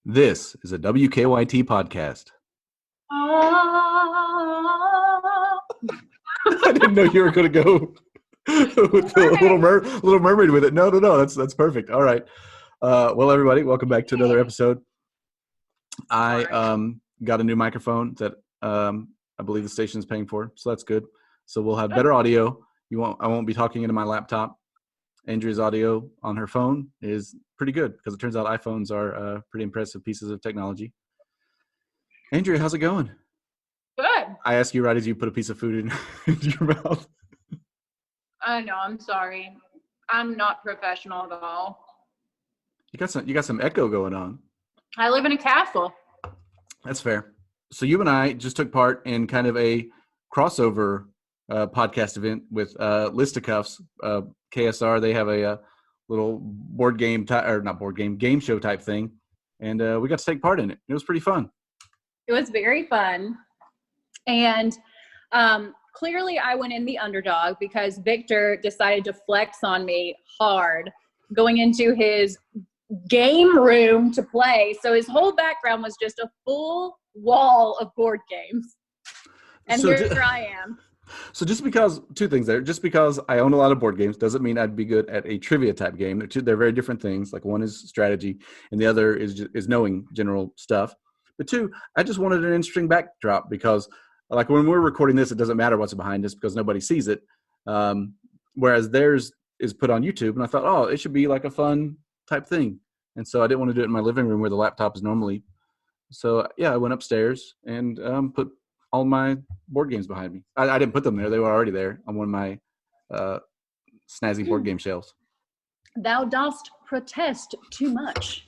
This is a WKYT podcast. I didn't know you were going to go with the Little Mermaid with it. No. That's perfect. All right. Well, everybody, welcome back to another episode. I got a new microphone that I believe the station is paying for, so that's good. So we'll have better audio. I won't be talking into my laptop. Andrea's audio on her phone is pretty good because it turns out iPhones are pretty impressive pieces of technology. Andrea, how's it going? Good. I asked you right as you put a piece of food in your mouth. I know. I'm sorry. I'm not professional at all. You got some echo going on. I live in a castle. That's fair. So you and I just took part in kind of a crossover podcast event with Listicuffs. KSR, they have a little game show type thing, and we got to take part in it. It was pretty fun. It was very fun, and clearly I went in the underdog because Victor decided to flex on me hard going into his game room to play. So his whole background was just a full wall of board games, and so here I am. So just because I own a lot of board games doesn't mean I'd be good at a trivia type game. They're very different things. Like one is strategy and the other is knowing general stuff. But two, I just wanted an interesting backdrop because like when we're recording this, it doesn't matter what's behind us because nobody sees it. Whereas theirs is put on YouTube, and I thought, oh, it should be like a fun type thing. And so I didn't want to do it in my living room where the laptop is normally. So yeah, I went upstairs and put all my board games behind me. I didn't put them there. They were already there on one of my snazzy board game shelves. Thou dost protest too much.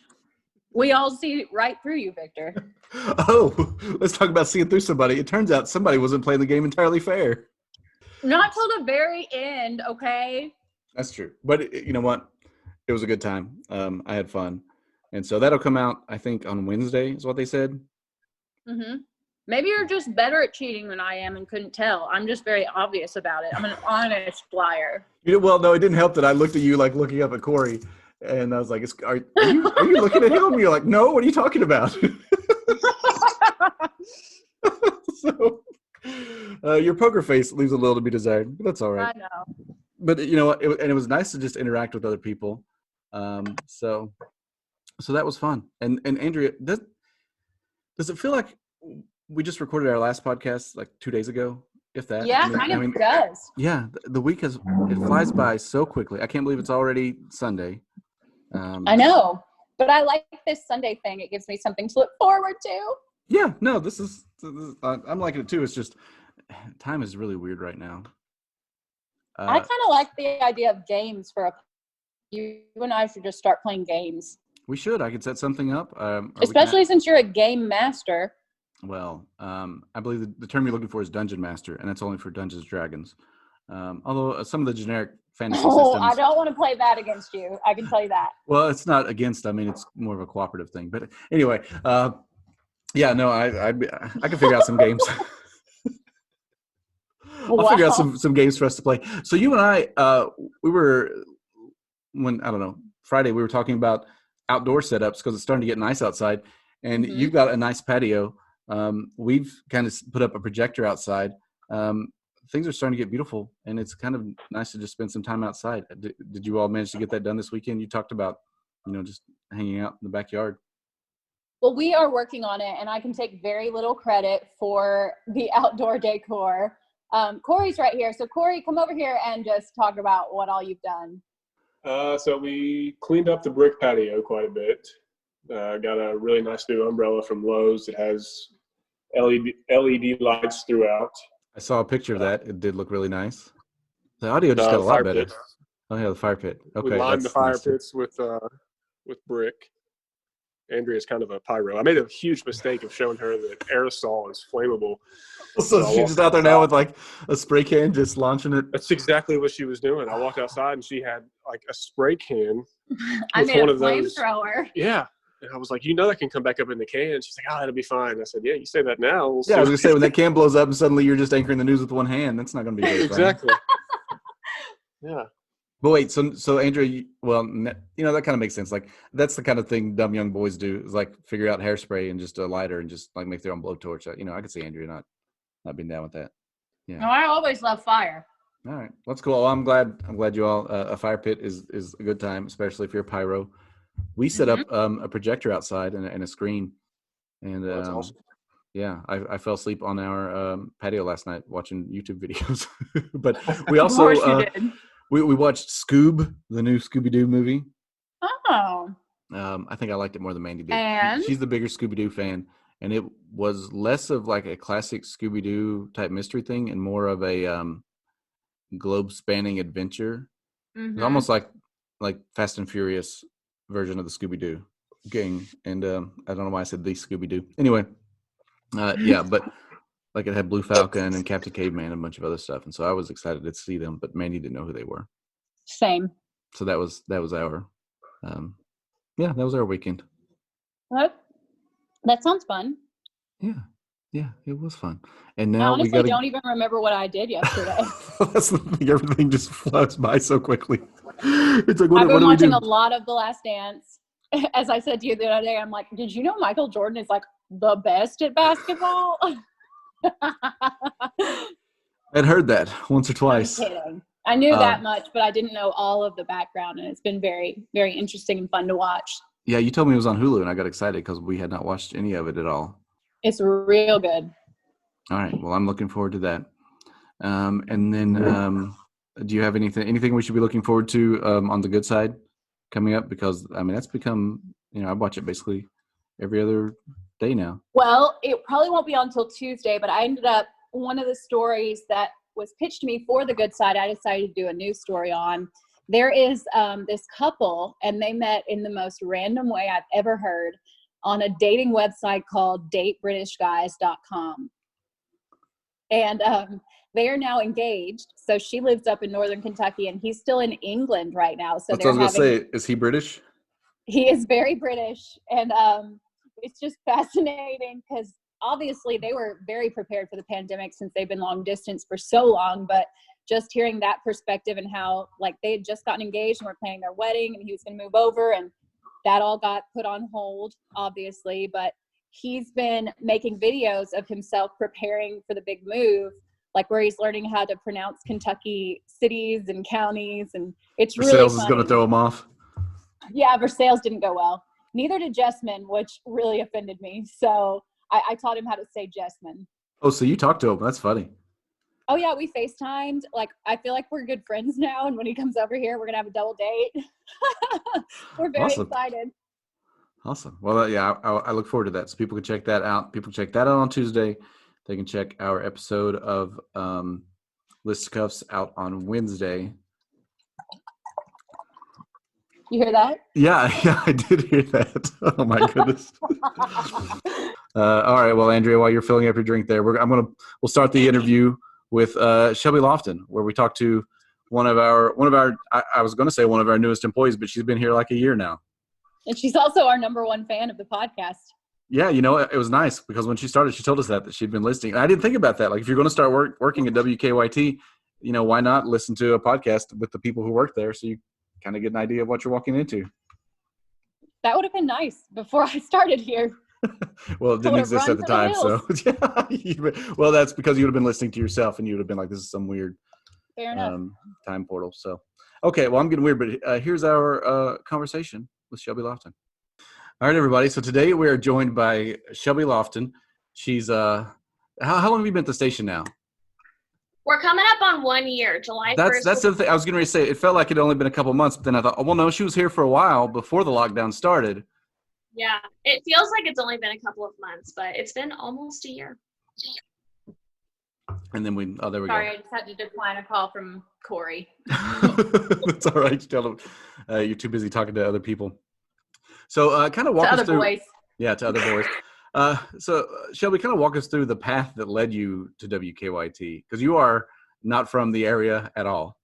We all see right through you, Victor. Oh, let's talk about seeing through somebody. It turns out somebody wasn't playing the game entirely fair. Not till the very end, okay? That's true. But you know what? It was a good time. I had fun. And so that'll come out, I think, on Wednesday is what they said. Mm-hmm. Maybe you're just better at cheating than I am and couldn't tell. I'm just very obvious about it. I'm an honest liar. Well, no, it didn't help that I looked at you like looking up at Corey. And I was like, are you looking at him? And you're like, no, what are you talking about? So your poker face leaves a little to be desired, but that's all right. I know. But you know what? It was nice to just interact with other people. So that was fun. And Andrea, does it feel like we just recorded our last podcast like 2 days ago, if that? Yeah, kind of does. Yeah, the week it flies by so quickly. I can't believe it's already Sunday. I know, but I like this Sunday thing. It gives me something to look forward to. Yeah, no, this is I'm liking it too. It's just time is really weird right now. I kind of like the idea of games you and I should just start playing games. We should. I could set something up. Especially since you're a game master. Well, I believe the term you're looking for is Dungeon Master, and that's only for Dungeons & Dragons. Although some of the generic fantasy systems... I don't want to play that against you. I can tell you that. Well, it's not against. I mean, it's more of a cooperative thing. But anyway, yeah, no, I can figure out some games. I'll figure out some games for us to play. So you and I, Friday we were talking about outdoor setups because it's starting to get nice outside, and you've got a nice patio. We've kind of put up a projector outside. Things are starting to get beautiful, and it's kind of nice to just spend some time outside. Did you all manage to get that done this weekend? You talked about, just hanging out in the backyard. Well, we are working on it, and I can take very little credit for the outdoor decor. Corey's right here. So Corey, come over here and just talk about what all you've done. So we cleaned up the brick patio quite a bit. Got a really nice new umbrella from Lowe's. It has LED lights throughout. I saw a picture of that. It did look really nice. The audio just got a lot better. Pit. Oh yeah, the fire pit. Okay, we lined the fire pits with brick. Andrea's kind of a pyro. I made a huge mistake of showing her that aerosol is flammable. So she's just out there now with like a spray can, just launching it. That's exactly what she was doing. I walked outside and she had like a spray can. I made a flamethrower. Yeah. And I was like, that can come back up in the can. She's like, that'll be fine. I said, yeah, you say that now. We'll see. I was going to say, when that can blows up and suddenly you're just anchoring the news with one hand, that's not going to be good. Exactly. Yeah. But wait, so Andrea, that kind of makes sense. Like that's the kind of thing dumb young boys do is like figure out hairspray and just a lighter and just like make their own blowtorch. I could see Andrea not being down with that. Yeah. No, I always love fire. All right, that's cool. Well, I'm glad you all. A fire pit is a good time, especially if you're pyro. We set up a projector outside and a screen, and That's awesome. yeah, I fell asleep on our patio last night watching YouTube videos. But we also we watched Scoob, the new Scooby-Doo movie. Oh. I think I liked it more than Mandy did. And? She's the bigger Scooby-Doo fan, and it was less of like a classic Scooby-Doo type mystery thing and more of a globe-spanning adventure. It's almost like Fast and Furious version of the Scooby-Doo gang. And I don't know why I said the Scooby-Doo. Anyway, yeah, but like it had Blue Falcon and Captain Caveman and a bunch of other stuff, and so I was excited to see them, but Mandy didn't know who they were. Same. So that was our that was our weekend. What? That sounds fun. Yeah, it was fun. And now I honestly don't even remember what I did yesterday. That's the thing, everything just floats by so quickly. It's like I've been what watching do a lot of The Last Dance. As I said to you the other day, I'm like, did you know Michael Jordan is like the best at basketball? I'd heard that once or twice. I'm kidding. I knew that much, but I didn't know all of the background, and it's been very, very interesting and fun to watch. Yeah, you told me it was on Hulu, and I got excited because we had not watched any of it at all. It's real good. All right. Well, I'm looking forward to that. And then, do you have anything we should be looking forward to on the good side coming up? Because that's become, I watch it basically every other day now. Well, it probably won't be on until Tuesday, but I ended up one of the stories that was pitched to me for the good side. I decided to do a news story on. There is this couple, and they met in the most random way I've ever heard on a dating website called datebritishguys.com. And they are now engaged. So she lives up in northern Kentucky, and he's still in England right now. So that's what I was going to say. Is he British? He is very British. And it's just fascinating because obviously they were very prepared for the pandemic since they've been long distance for so long. But just hearing that perspective and how like they had just gotten engaged and were planning their wedding and he was going to move over, and that all got put on hold, obviously. But he's been making videos of himself preparing for the big move, like where he's learning how to pronounce Kentucky cities and counties. And it's really Versailles funny. Is going to throw him off. Yeah, Versailles didn't go well. Neither did Jessman, which really offended me. So I taught him how to say Jessman. Oh, so you talked to him. That's funny. Oh, yeah, we FaceTimed. Like, I feel like we're good friends now. And when he comes over here, we're going to have a double date. We're very excited. Awesome. Well, yeah, I look forward to that. So people can check that out. People check that out on Tuesday. They can check our episode of Listicuffs out on Wednesday. You hear that? Yeah, I did hear that. Oh my goodness. All right, well, Andrea, while you're filling up your drink there, we'll start the interview with Shelby Lofton, where we talked to one of our I was going to say one of our newest employees, but she's been here like a year now. And she's also our number one fan of the podcast. Yeah, it was nice because when she started, she told us that she'd been listening. And I didn't think about that. Like, if you're going to start working at WKYT, why not listen to a podcast with the people who work there so you kind of get an idea of what you're walking into. That would have been nice before I started here. Well, it didn't exist at the time. So, yeah. Well, that's because you would have been listening to yourself and you would have been like, this is some weird time portal. So, okay, well, I'm getting weird, but here's our conversation with Shelby Lofton. All right, everybody. So today we are joined by Shelby Lofton. She's how long have you been at the station now? We're coming up on 1 year, July 1st. That's the thing. I was going to say, it felt like it had only been a couple months, but then I thought, oh, well, no, she was here for a while before the lockdown started. Yeah, it feels like it's only been a couple of months, but it's been almost a year. And then there we go. Sorry, I just had to decline a call from Corey. That's all right. Tell them you're too busy talking to other people. So kind of walk us through. Boys. Yeah, to other boys. So Shelby, kind of walk us through the path that led you to WKYT, because you are not from the area at all.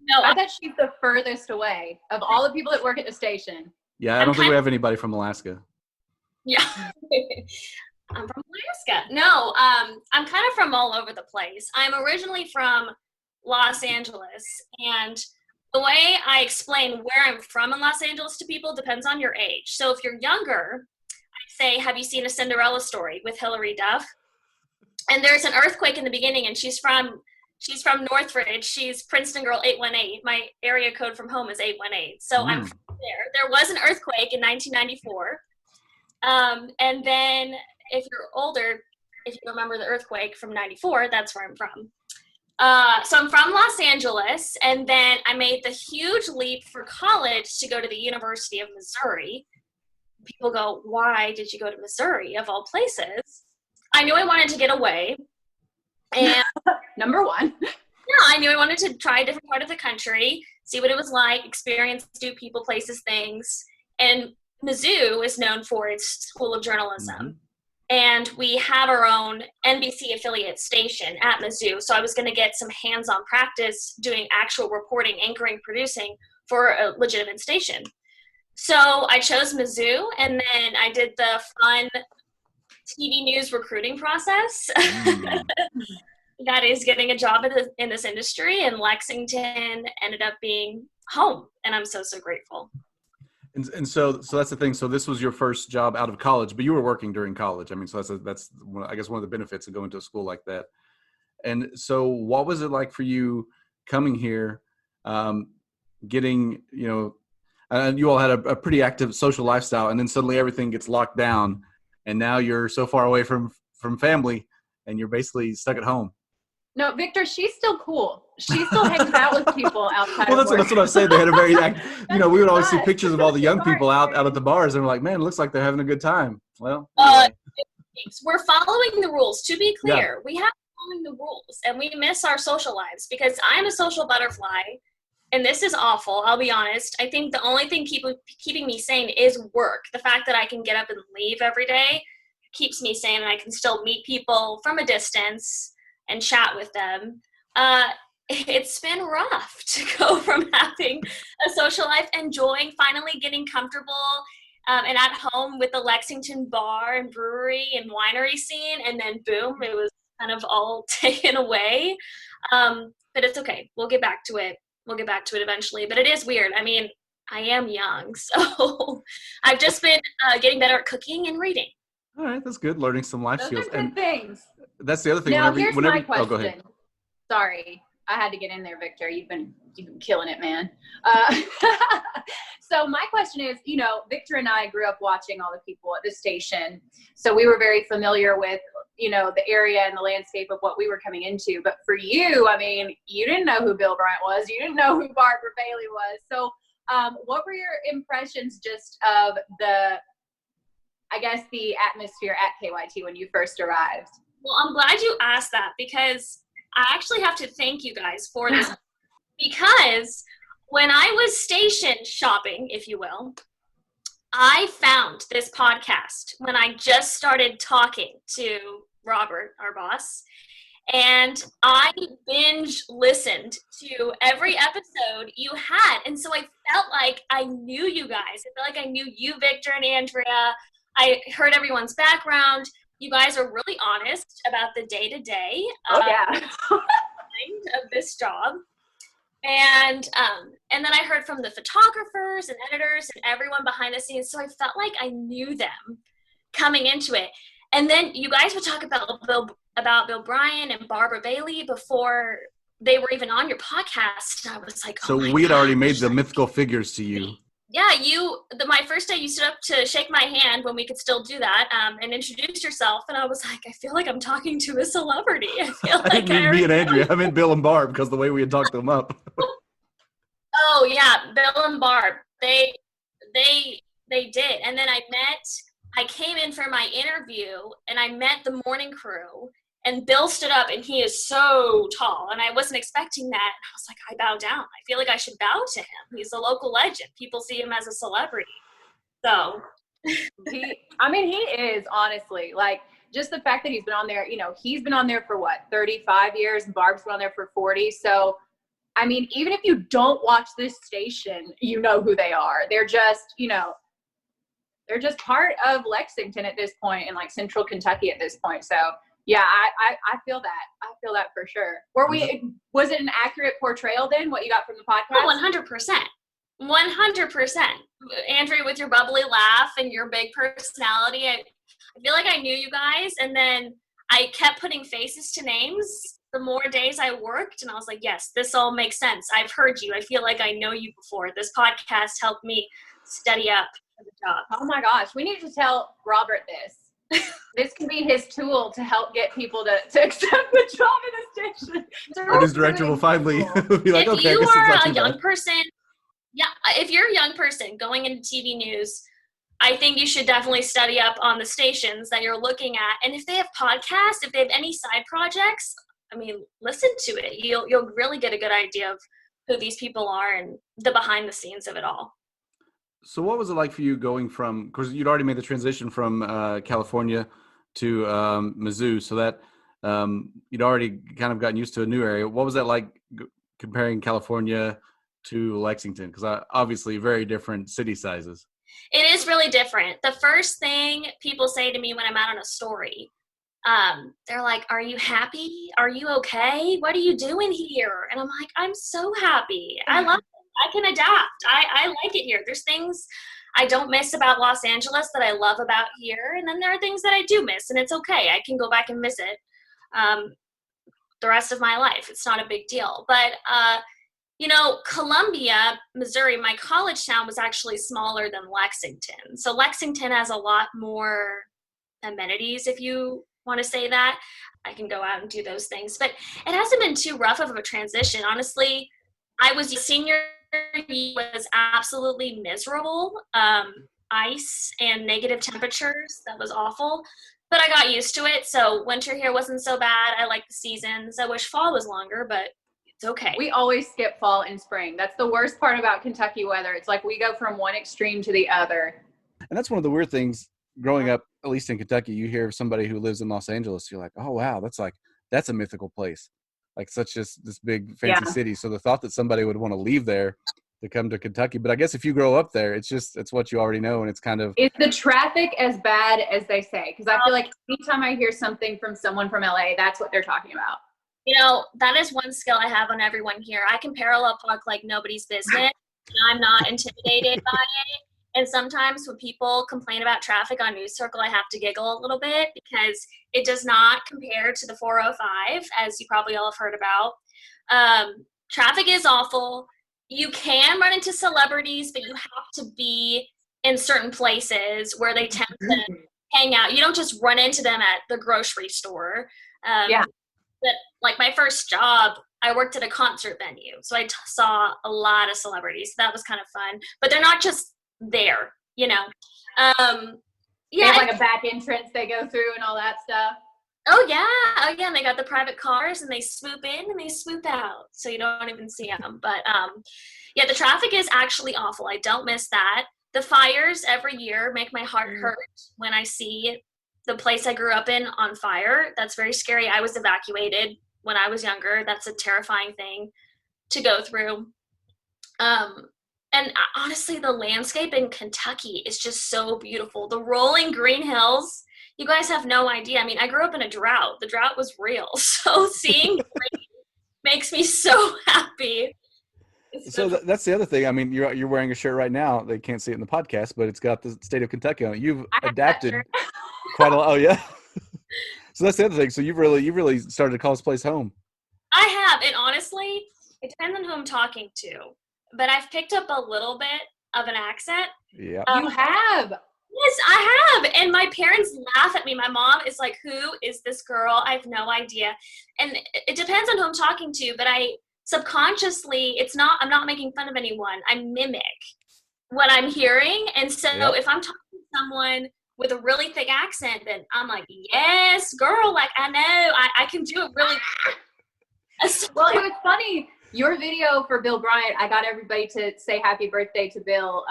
No, I bet she's the furthest away of all the people that work at the station. Yeah, I don't think we have anybody from Alaska. Yeah, I'm from Alaska. No, I'm kind of from all over the place. I'm originally from Los Angeles, and The way I explain where I'm from in Los Angeles to people depends on your age. So if you're younger, I say, have you seen A Cinderella Story with Hilary Duff? And there's an earthquake in the beginning, and she's from Northridge. She's Princeton Girl 818. My area code from home is 818. So I'm from there. There was an earthquake in 1994. And then if you're older, if you remember the earthquake from 94, that's where I'm from. So I'm from Los Angeles, and then I made the huge leap for college to go to the University of Missouri. People go, why did you go to Missouri, of all places? I knew I wanted to get away. And number one. Yeah, I knew I wanted to try a different part of the country, see what it was like, experience new people, places, things. And Mizzou is known for its School of Journalism. Mm-hmm. And we have our own NBC affiliate station at Mizzou. So I was going to get some hands-on practice doing actual reporting, anchoring, producing for a legitimate station. So I chose Mizzou, and then I did the fun TV news recruiting process. That is getting a job in this industry, and Lexington ended up being home, and I'm so grateful. And so that's the thing. So this was your first job out of college, but you were working during college. I mean, so that's I guess one of the benefits of going to a school like that. And so what was it like for you coming here, getting, and you all had a pretty active social lifestyle, and then suddenly everything gets locked down, and now you're so far away from family, and you're basically stuck at home. No, Victor, she's still cool. She still hangs out with people outside. Well, that's what I said. They had a very, we would always see pictures of all the young people out at the bars, and we're like, man, it looks like they're having a good time. Well, anyway. We're following the rules. To be clear, we have to follow the rules, and we miss our social lives because I'm a social butterfly, and this is awful. I'll be honest. I think the only thing keeping me sane is work. The fact that I can get up and leave every day keeps me sane, and I can still meet people from a distance and chat with them. It's been rough to go from having a social life, enjoying, finally getting comfortable and at home with the Lexington bar and brewery and winery scene, and then boom, it was kind of all taken away. But it's okay. We'll get back to it. We'll get back to it eventually. But it is weird. I mean, I am young, so I've just been getting better at cooking and reading. All right, that's good. Learning some life skills. Those are good things. That's the other thing. Now, here's my question. Oh, go ahead. Sorry, I had to get in there, Victor. You've been killing it, man. So my question is, Victor and I grew up watching all the people at the station, so we were very familiar with, the area and the landscape of what we were coming into. But for you, I mean, you didn't know who Bill Bryant was. You didn't know who Barbara Bailey was. So what were your impressions just of the atmosphere at KYT when you first arrived? Well, I'm glad you asked that because I actually have to thank you guys for this. Because when I was station shopping, if you will, I found this podcast when I just started talking to Robert, our boss, and I binge listened to every episode you had. And so I felt like I knew you guys. I felt like I knew you, Victor and Andrea. I heard everyone's background. You guys are really honest about the day-to-day of this job. And then I heard from the photographers and editors and everyone behind the scenes. So I felt like I knew them coming into it. And then you guys would talk about Bill Bryant and Barbara Bailey before they were even on your podcast. And I was like, so we had already made the mythical figures to you. Yeah, my first day you stood up to shake my hand when we could still do that, and introduce yourself, and I was like, I feel like I'm talking to a celebrity. I feel like I didn't mean me and Andrea. I meant Bill and Barb because the way we had talked them up. Oh yeah, Bill and Barb. They did, and then I came in for my interview, and I met the morning crew. And Bill stood up, and he is so tall, and I wasn't expecting that. And I was like, I bow down. I feel like I should bow to him. He's a local legend. People see him as a celebrity. So. He is, honestly. Like, just the fact that he's been on there, he's been on there for, 35 years? And Barb's been on there for 40. So, I mean, even if you don't watch this station, you know who they are. They're just, they're just part of Lexington at this point and, Central Kentucky at this point. So, Yeah, I feel that. I feel that for sure. Was it an accurate portrayal then, what you got from the podcast? Oh, 100%. 100%. Andrea, with your bubbly laugh and your big personality, I feel like I knew you guys, and then I kept putting faces to names the more days I worked, and I was like, yes, this all makes sense. I've heard you. I feel like I know you before. This podcast helped me study up for the job. Oh my gosh, we need to tell Robert this. This can be his tool to help get people to accept the job in the station. Or his director will finally be like, if okay, you I guess it's are not a too young bad. person, if you're a young person going into TV news, I think you should definitely study up on the stations that you're looking at. And if they have podcasts, if they have any side projects, I mean, listen to it. You'll really get a good idea of who these people are and the behind the sines of it all. So what was it like for you going from, because you'd already made the transition from California to Mizzou, so that you'd already kind of gotten used to a new area. What was that like comparing California to Lexington? Because obviously very different city sizes. It is really different. The first thing people say to me when I'm out on a story, they're like, are you happy? Are you okay? What are you doing here? And I'm like, I'm so happy. I love it. I can adapt. I like it here. There's things I don't miss about Los Angeles that I love about here. And then there are things that I do miss, and it's okay. I can go back and visit the rest of my life. It's not a big deal. But, Columbia, Missouri, my college town was actually smaller than Lexington. So Lexington has a lot more amenities, if you want to say that. I can go out and do those things. But it hasn't been too rough of a transition. Honestly, I was senior year was absolutely miserable. Ice and negative temperatures. That was awful. But I got used to it. So winter here wasn't so bad. I like the seasons. I wish fall was longer, but it's okay. We always skip fall and spring. That's the worst part about Kentucky weather. It's like we go from one extreme to the other. And that's one of the weird things growing up, at least in Kentucky. You hear somebody who lives in Los Angeles, you're like, oh, wow, that's a mythical place. Like such this big fancy city. So the thought that somebody would want to leave there to come to Kentucky, but I guess if you grow up there, it's what you already know, and it's kind of. Is the traffic as bad as they say? Because I feel like anytime I hear something from someone from LA, that's what they're talking about. That is one skill I have on everyone here. I can parallel park like nobody's business, and I'm not intimidated by it. And sometimes when people complain about traffic on News Circle, I have to giggle a little bit because it does not compare to the 405, as you probably all have heard about. Traffic is awful. You can run into celebrities, but you have to be in certain places where they tend to hang out. You don't just run into them at the grocery store. But like my first job, I worked at a concert venue. So I saw a lot of celebrities. So that was kind of fun. But they're not just there, They have like a back entrance they go through and all that stuff. Oh yeah, and they got the private cars and they swoop in and they swoop out, so you don't even see them. But the traffic is actually awful. I don't miss that. The fires every year make my heart hurt when I see the place I grew up in on fire. That's very scary. I was evacuated when I was younger. That's a terrifying thing to go through. And honestly, the landscape in Kentucky is just so beautiful. The rolling green hills, you guys have no idea. I mean, I grew up in a drought. The drought was real. So seeing green makes me so happy. So that's the other thing. I mean, you're wearing a shirt right now. They can't see it in the podcast, but it's got the state of Kentucky on it. You've adapted quite a lot. Oh, yeah. So that's the other thing. So you really started to call this place home. I have. And honestly, it depends on who I'm talking to. But I've picked up a little bit of an accent. Yeah. You have? Yes, I have. And my parents laugh at me. My mom is like, who is this girl? I have no idea. And it depends on who I'm talking to, but I subconsciously, I'm not making fun of anyone. I mimic what I'm hearing. And so if I'm talking to someone with a really thick accent, then I'm like, yes, girl, like I know, I can do it really. Well, it was funny. Your video for Bill Bryant, I got everybody to say happy birthday to Bill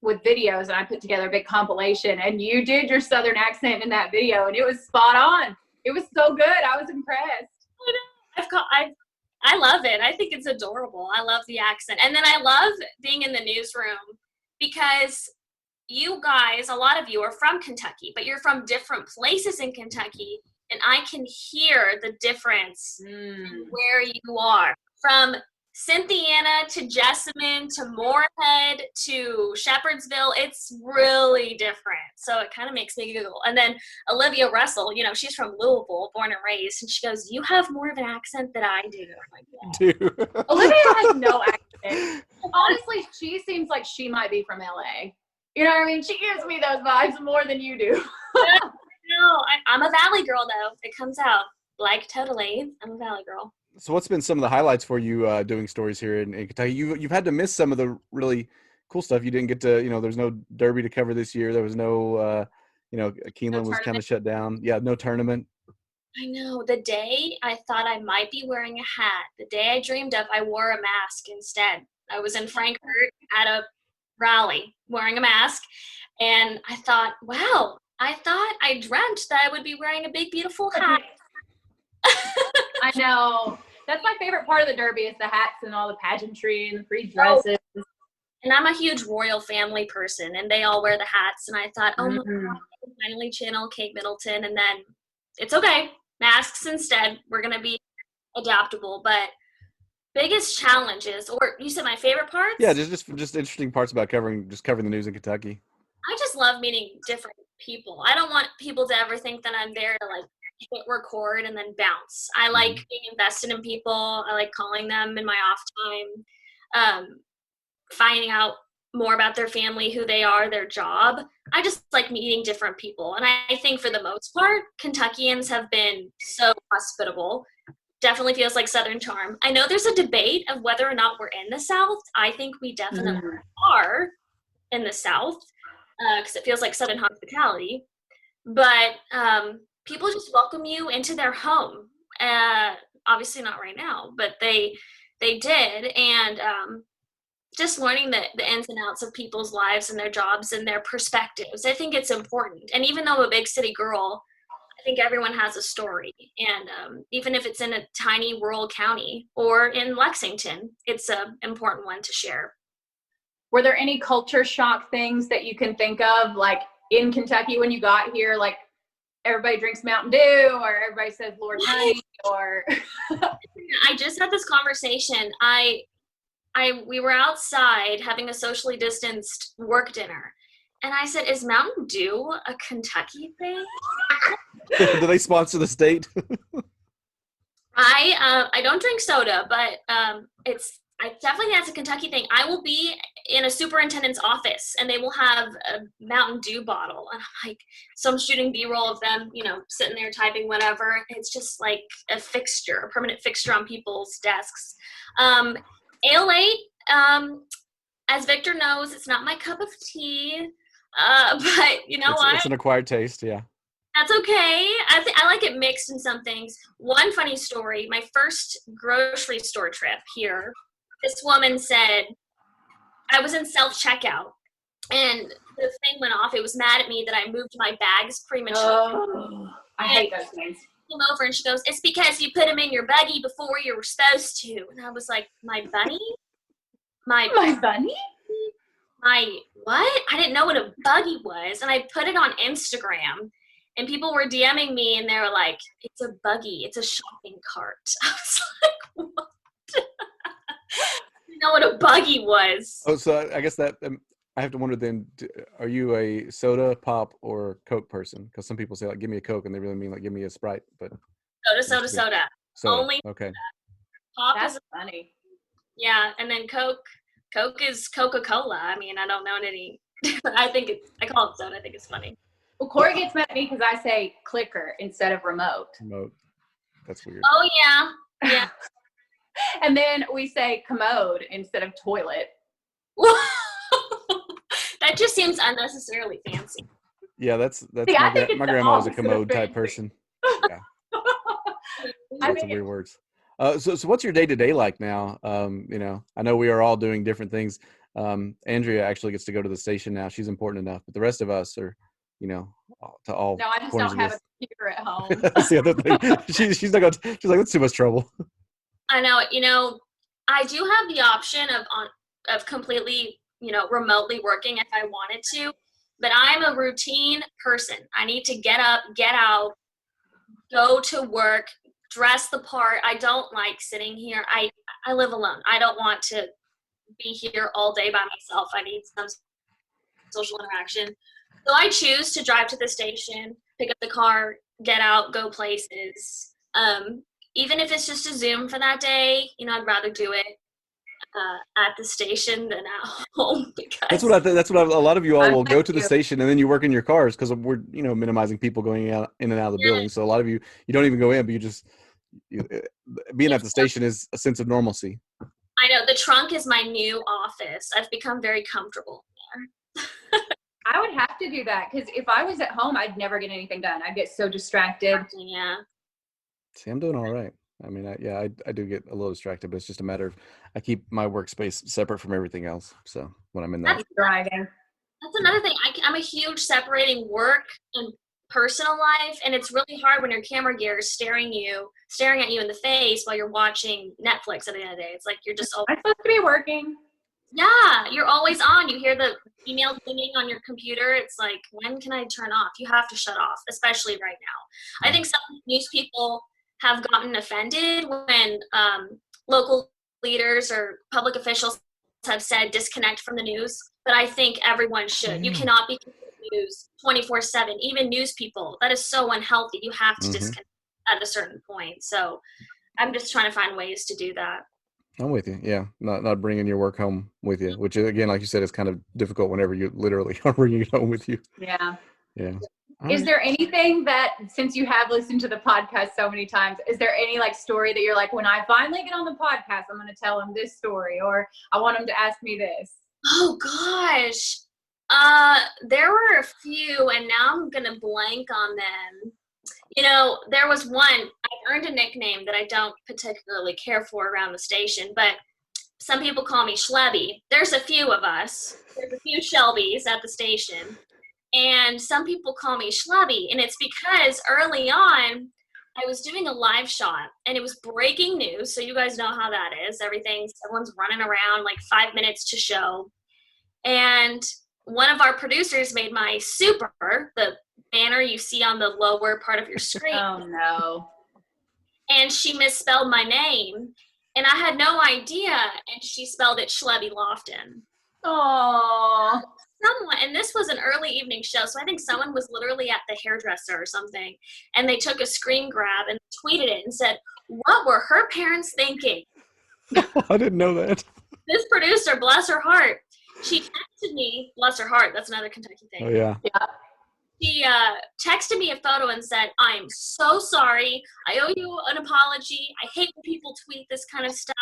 with videos, and I put together a big compilation, and you did your Southern accent in that video, and it was spot on. It was so good. I was impressed. I love it. I think it's adorable. I love the accent. And then I love being in the newsroom because you guys, a lot of you are from Kentucky, but you're from different places in Kentucky. and I can hear the difference in where you are. From Cynthiana to Jessamine to Moorhead to Shepherdsville, it's really different. So it kind of makes me giggle. And then Olivia Russell, you know, she's from Louisville, born and raised, and she goes, "You have more of an accent than I do." I'm like, yeah. Dude. Olivia has no accent. Honestly, she seems like she might be from LA. You know what I mean? She gives me those vibes more than you do. No, I'm a Valley girl, though. It comes out. Like, totally. I'm a Valley girl. So what's been some of the highlights for you doing stories here in Kentucky? You've had to miss some of the really cool stuff. You didn't get to, you know, there's no Derby to cover this year. There was no, you know, Keeneland was kind of shut down. Yeah, no tournament. I know. The day I thought I might be wearing a hat, the day I dreamed of, I wore a mask instead. I was in Frankfurt at a rally wearing a mask, and I thought, wow, I dreamt that I would be wearing a big, beautiful hat. I know. That's my favorite part of the Derby is the hats and all the pageantry and the free dresses. And I'm a huge royal family person, and they all wear the hats. And I thought, oh my God, I can finally channel Kate Middleton. And then it's okay. Masks instead. We're going to be adaptable. But biggest challenges, or you said my favorite parts? Yeah, just interesting parts about covering the news in Kentucky. I just love meeting different people. I don't want people to ever think that I'm there to like hit record and then bounce. I like being invested in people. I like calling them in my off time, finding out more about their family, who they are, their job. I just like meeting different people. And I think for the most part, Kentuckians have been so hospitable. Definitely feels like Southern charm. I know there's a debate of whether or not we're in the South. I think we definitely are in the South because it feels like Southern hospitality. But people just welcome you into their home. Obviously not right now, but they did. And just learning the ins and outs of people's lives and their jobs and their perspectives. I think it's important. And even though I'm a big city girl, I think everyone has a story. And even if it's in a tiny rural county or in Lexington, it's an important one to share. Were there any culture shock things that you can think of, like in Kentucky when you got here, like everybody drinks Mountain Dew or everybody says Lord Honey or I just had this conversation. We were outside having a socially distanced work dinner, and I said, "Is Mountain Dew a Kentucky thing?" Do they sponsor the state? I don't drink soda, but I definitely think that's a Kentucky thing. I will be in a superintendent's office, and they will have a Mountain Dew bottle, and I'm like, so I'm shooting B-roll of them, you know, sitting there typing whatever. It's just like a permanent fixture on people's desks. Ale 8, as Victor knows, it's not my cup of tea, but you know what? It's an acquired taste, yeah. That's okay. I like it mixed in some things. One funny story, my first grocery store trip here, this woman said, I was in self-checkout, and the thing went off. It was mad at me that I moved my bags prematurely. Oh, I hate those things. Came over and she goes, "It's because you put them in your buggy before you were supposed to." And I was like, "My bunny? My bunny? My what?" I didn't know what a buggy was. And I put it on Instagram, and people were DMing me, and they were like, "It's a buggy. It's a shopping cart." I was like, what? I didn't know what a buggy was. Oh, so I guess that I have to wonder then, are you a soda, pop, or Coke person? Because some people say, like, give me a Coke, and they really mean, like, give me a Sprite. But Soda. Only okay. Pop That's is funny. Yeah, and then Coke is Coca-Cola. I mean, I don't know any. I call it soda. I think it's funny. Well, Corey gets mad at me because I say clicker instead of remote. Remote. That's weird. Oh, yeah. And then we say commode instead of toilet. That just seems unnecessarily fancy. Yeah, that's See, my grandma was a commode type person. Yeah. Lots of weird words. So what's your day-to-day like now? You know, I know we are all doing different things. Andrea actually gets to go to the station now. She's important enough, but the rest of us are, you know, to all. No, I just don't have a computer at home. That's the other thing. She's like, that's too much trouble. I know. You know, I do have the option of completely, you know, remotely working if I wanted to, but I'm a routine person. I need to get up, get out, go to work, dress the part. I don't like sitting here. I live alone. I don't want to be here all day by myself. I need some social interaction. So I choose to drive to the station, pick up the car, get out, go places. Even if it's just a Zoom for that day, I'd rather do it at the station than at home. Because That's what I think. That's what a lot of you all I'm will go with to the you. station and then you work in your cars because we're minimizing people going out in and out of the building. So a lot of you don't even go in, but being at the station is a sense of normalcy. I know the trunk is my new office. I've become very comfortable there. I would have to do that because if I was at home, I'd never get anything done. I'd get so distracted. Yeah. See, I'm doing all right. I mean, I do get a little distracted, but it's just a matter of I keep my workspace separate from everything else. So when I'm in that, That's driving. That's another thing. I'm a huge separating work and personal life, and it's really hard when your camera gear is staring at you in the face while you're watching Netflix at the end of the day. It's like you're just I'm supposed to be working. Yeah, you're always on. You hear the email dinging on your computer. It's like, when can I turn off? You have to shut off, especially right now. I think some news people have gotten offended when local leaders or public officials have said disconnect from the news, but I think everyone should. You cannot be news 24/7. Even news people, that is so unhealthy. You have to disconnect at a certain point. So I'm just trying to find ways to do that. I'm with you. Yeah, not bringing your work home with you, which again, like you said, is kind of difficult whenever you literally are bringing it home with you. Yeah. Yeah. Is there anything that, since you have listened to the podcast so many times, is there any story that you're like, when I finally get on the podcast, I'm going to tell them this story, or I want them to ask me this? Oh gosh. There were a few, and now I'm going to blank on them. There was one, I earned a nickname that I don't particularly care for around the station, but some people call me Shelby. There's a few of us. There's a few Shelbys at the station. And some people call me Shelby, and it's because early on, I was doing a live shot, and it was breaking news, so you guys know how that is. Everyone's running around 5 minutes to show. And one of our producers made my super, the banner you see on the lower part of your screen. Oh, no. And she misspelled my name, and I had no idea, and she spelled it Shelby Lofton. Oh. And this was an early evening show, so I think someone was literally at the hairdresser or something, and they took a screen grab and tweeted it and said, "What were her parents thinking?" I didn't know that. This producer, bless her heart, she texted me, bless her heart, that's another Kentucky thing. Oh, yeah. Yeah. She texted me a photo and said, "I'm so sorry. I owe you an apology. I hate when people tweet this kind of stuff."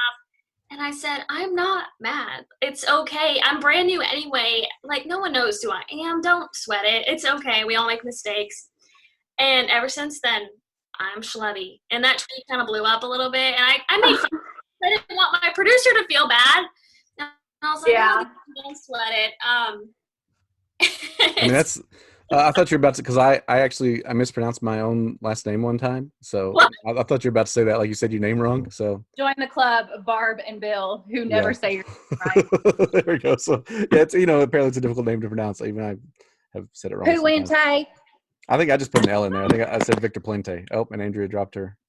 And I said, "I'm not mad. It's okay. I'm brand new anyway. No one knows who I am. Don't sweat it. It's okay. We all make mistakes." And ever since then, I'm Shelby. And that tweet kind of blew up a little bit. And I made fun. I didn't want my producer to feel bad. And I was like, Yeah. "Oh, don't sweat it." I mean, that's. I thought you were about to, because I mispronounced my own last name one time. So I thought you were about to say that, like you said your name wrong. So Join the club of Barb and Bill, who never say your name right. There we go. So yeah, it's apparently it's a difficult name to pronounce. Even I have said it wrong. Puente. I think I just put an L in there. I think I said Victor Puente. Oh, and Andrea dropped her.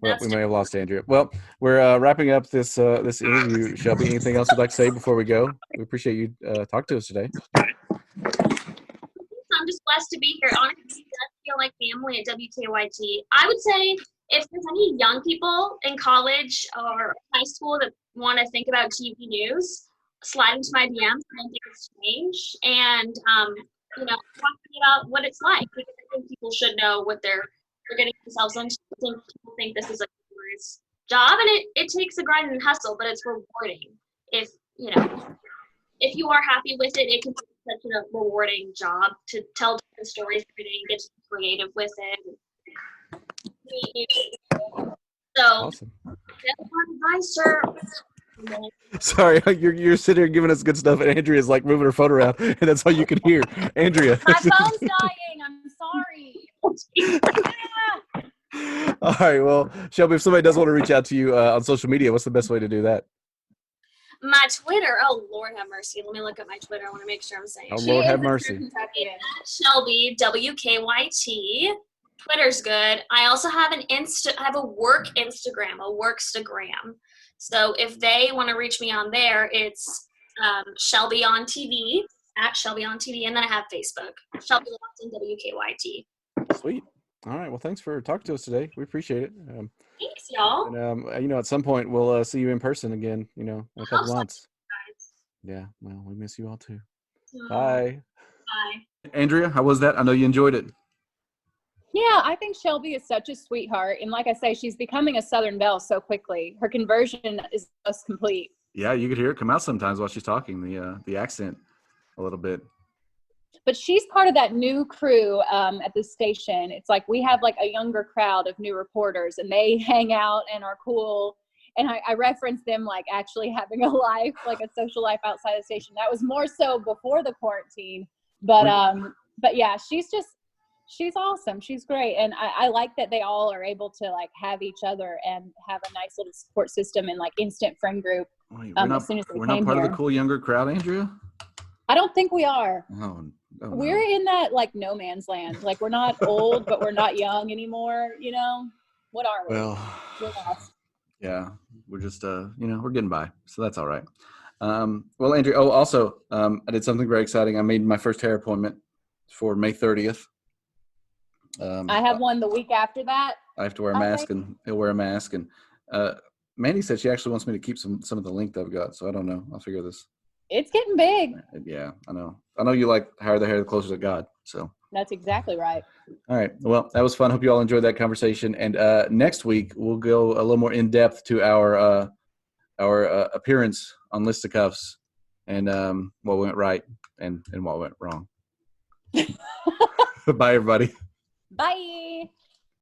Well, we may have lost Andrea. Well, we're wrapping up this interview. Shelby, anything else you'd like to say before we go? We appreciate you talking to us today. I'm just blessed to be here. Honestly, it does feel like family at WKYT. I would say if there's any young people in college or high school that want to think about TV news, slide into my DMs. I don't think it's strange. And, talking about what it's like. Because I think people should know what they're getting themselves into. I think people think this is a glorious job, and it takes a grind and hustle, but it's rewarding. If you are happy with it, it can be such a rewarding job to tell different stories every day and get to be creative with it. So, Awesome. that's my advice, sir. Sorry, you're sitting here giving us good stuff, and Andrea's moving her phone around, and that's all you can hear. Andrea. My phone's dying. I'm sorry. All right, well, Shelby, if somebody does want to reach out to you on social media, what's the best way to do that? My Twitter, oh Lord have mercy. Let me look at my Twitter. I want to make sure I'm saying. Oh, Lord have mercy. Shelby WKYT. Twitter's good. I also have I have a work Instagram, a Workstagram. So if they want to reach me on there, it's Shelby on TV, at Shelby on TV, and then I have Facebook, Shelby Lofton, WKYT. Sweet. All right. Well, thanks for talking to us today. We appreciate it. Thanks, y'all. And at some point we'll see you in person again. In a couple months. Guys. Yeah. Well, we miss you all too. Bye. Bye. Andrea, how was that? I know you enjoyed it. Yeah, I think Shelby is such a sweetheart. And like I say, she's becoming a Southern belle so quickly. Her conversion is just complete. Yeah, you could hear it come out sometimes while she's talking, the accent a little bit. But she's part of that new crew at the station. It's like we have like a younger crowd of new reporters, and they hang out and are cool. And I reference them like actually having a life, like a social life outside the station. That was more so before the quarantine. But yeah, she's awesome. She's great. And I like that they all are able to like have each other and have a nice little support system and like instant friend group. Wait, as soon as they we're came not part here. of the cool younger crowd, Andrea? I don't think we are. Oh, no. We're in that like no man's land. Like we're not old, but we're not young anymore. What are we? Well, We're lost. Yeah, we're just we're getting by, so that's all right. Well, Andrea, also I did something very exciting. I made my first hair appointment for May 30th. I have one the week after that. I have to wear a mask, and he'll wear a mask. And Mandy said she actually wants me to keep some of the length I've got, so I don't know. I'll figure this. It's getting big. Yeah, I know. I know you like higher the hair, the closer to God. So that's exactly right. All right. Well, that was fun. Hope you all enjoyed that conversation. And next week we'll go a little more in depth to our appearance on Listicuffs and what went right and what went wrong. Bye, everybody. Bye.